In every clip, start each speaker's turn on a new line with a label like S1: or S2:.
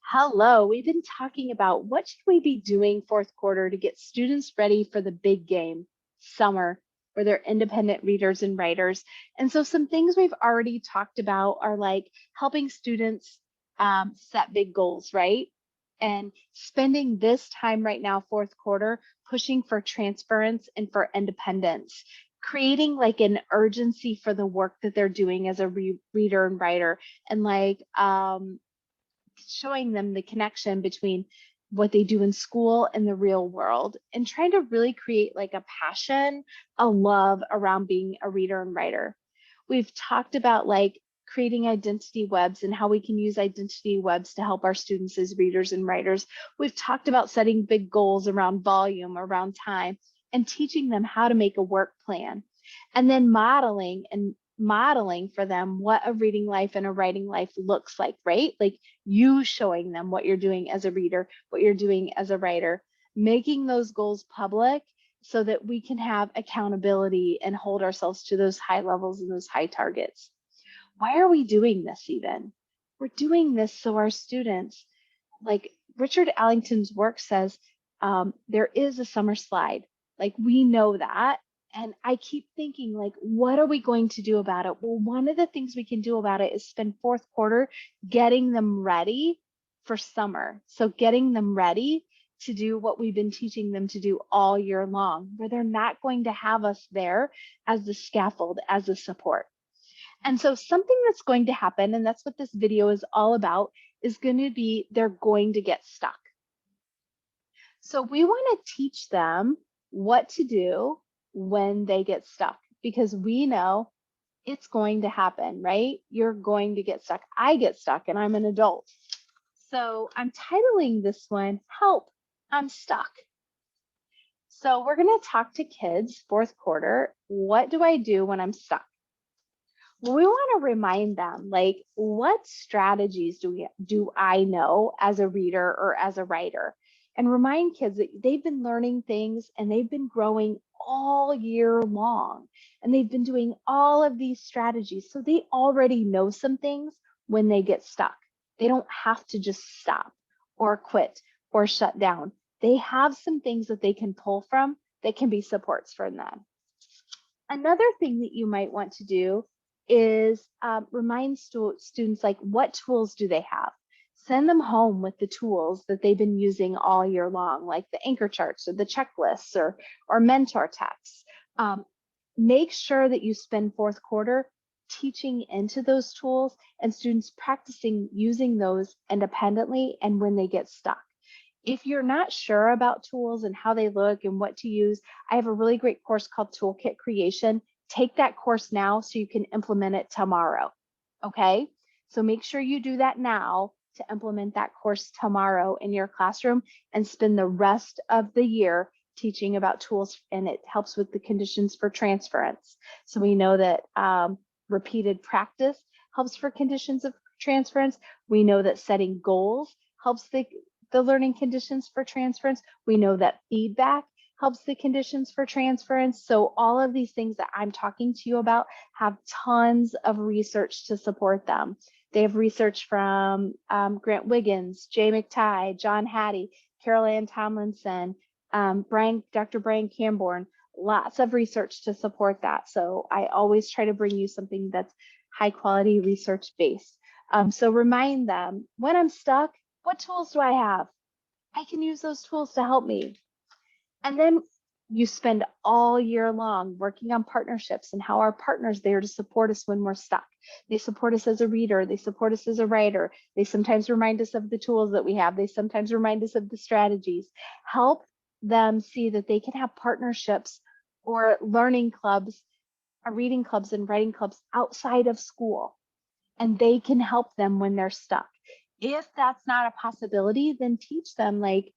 S1: Hello, we've been talking about what should we be doing fourth quarter to get students ready for the big game, summer, where they're independent readers and writers. And so some things we've already talked about are like helping students set big goals, right? And spending this time right now, fourth quarter, pushing for transference and for independence, creating like an urgency for the work that they're doing as a reader and writer, and like showing them the connection between what they do in school and the real world, and trying to really create like a passion, a love around being a reader and writer. We've talked about like creating identity webs and how we can use identity webs to help our students as readers and writers. We've talked about setting big goals around volume, around time, and teaching them how to make a work plan, and then modeling for them what a reading life and a writing life looks like, right? Like you showing them what you're doing as a reader, what you're doing as a writer, making those goals public so that we can have accountability and hold ourselves to those high levels and those high targets. Why are we doing this even? We're doing this so our students, like Richard Allington's work says, there is a summer slide. Like we know that. And I keep thinking, like, what are we going to do about it? Well, one of the things we can do about it is spend fourth quarter getting them ready for summer. So getting them ready to do what we've been teaching them to do all year long, where they're not going to have us there as the scaffold, as the support. And so something that's going to happen, and that's what this video is all about, is going to be they're going to get stuck. So we want to teach them what to do when they get stuck, because we know it's going to happen, right? You're going to get stuck. I get stuck and I'm an adult. So I'm titling this one, Help, I'm Stuck. So we're going to talk to kids fourth quarter. What do I do when I'm stuck? Well, we want to remind them, like, what strategies do I know as a reader or as a writer? And remind kids that they've been learning things and they've been growing all year long. And they've been doing all of these strategies. So they already know some things when they get stuck. They don't have to just stop or quit or shut down. They have some things that they can pull from that can be supports for them. Another thing that you might want to do is remind students, like, what tools do they have? Send them home with the tools that they've been using all year long, like the anchor charts or the checklists or mentor texts. Make sure that you spend fourth quarter teaching into those tools and students practicing using those independently and when they get stuck. If you're not sure about tools and how they look and what to use, I have a really great course called Toolkit Creation. Take that course now so you can implement it tomorrow, okay? So make sure you do that now to implement that course tomorrow in your classroom, and spend the rest of the year teaching about tools, and it helps with the conditions for transference. So we know that repeated practice helps for conditions of transference. We know that setting goals helps the learning conditions for transference. We know that feedback helps the conditions for transference. So all of these things that I'm talking to you about have tons of research to support them. They have research from Grant Wiggins, Jay McTighe, John Hattie, Carol Ann Tomlinson, Dr. Brian Camborne, lots of research to support that. So I always try to bring you something that's high quality research based. So remind them, when I'm stuck, what tools do I have? I can use those tools to help me. And then you spend all year long working on partnerships and how our partners there to support us when we're stuck. They support us as a reader. They support us as a writer. They sometimes remind us of the tools that we have. They sometimes remind us of the strategies. Help them see that they can have partnerships or learning clubs, reading clubs and writing clubs outside of school, and they can help them when they're stuck. If that's not a possibility, then teach them, like,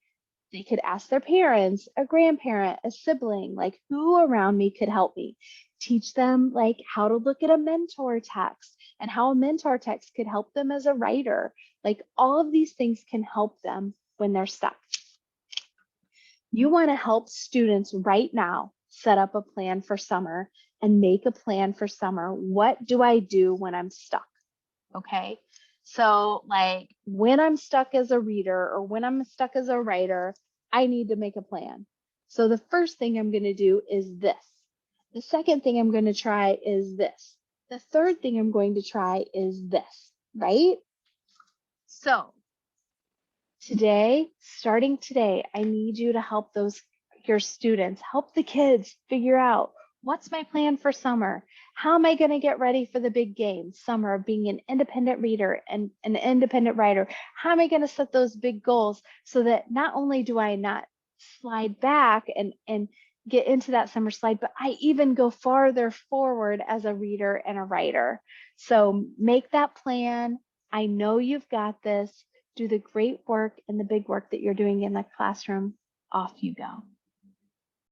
S1: they could ask their parents, a grandparent, a sibling, like, who around me could help me? Teach them, like, how to look at a mentor text and how a mentor text could help them as a writer. Like, all of these things can help them when they're stuck. You want to help students right now set up a plan for summer and make a plan for summer. What do I do when I'm stuck? Okay. So, like, when I'm stuck as a reader or when I'm stuck as a writer, I need to make a plan. So, the first thing I'm going to do is this. The second thing I'm going to try is this. The third thing I'm going to try is this, right? So, today, starting today, I need you to help your students, help the kids figure out what's my plan for summer? How am I going to get ready for the big game, summer, of being an independent reader and an independent writer? How am I going to set those big goals so that not only do I not slide back and get into that summer slide, but I even go farther forward as a reader and a writer. So make that plan. I know you've got this. Do the great work and the big work that you're doing in the classroom. Off you go.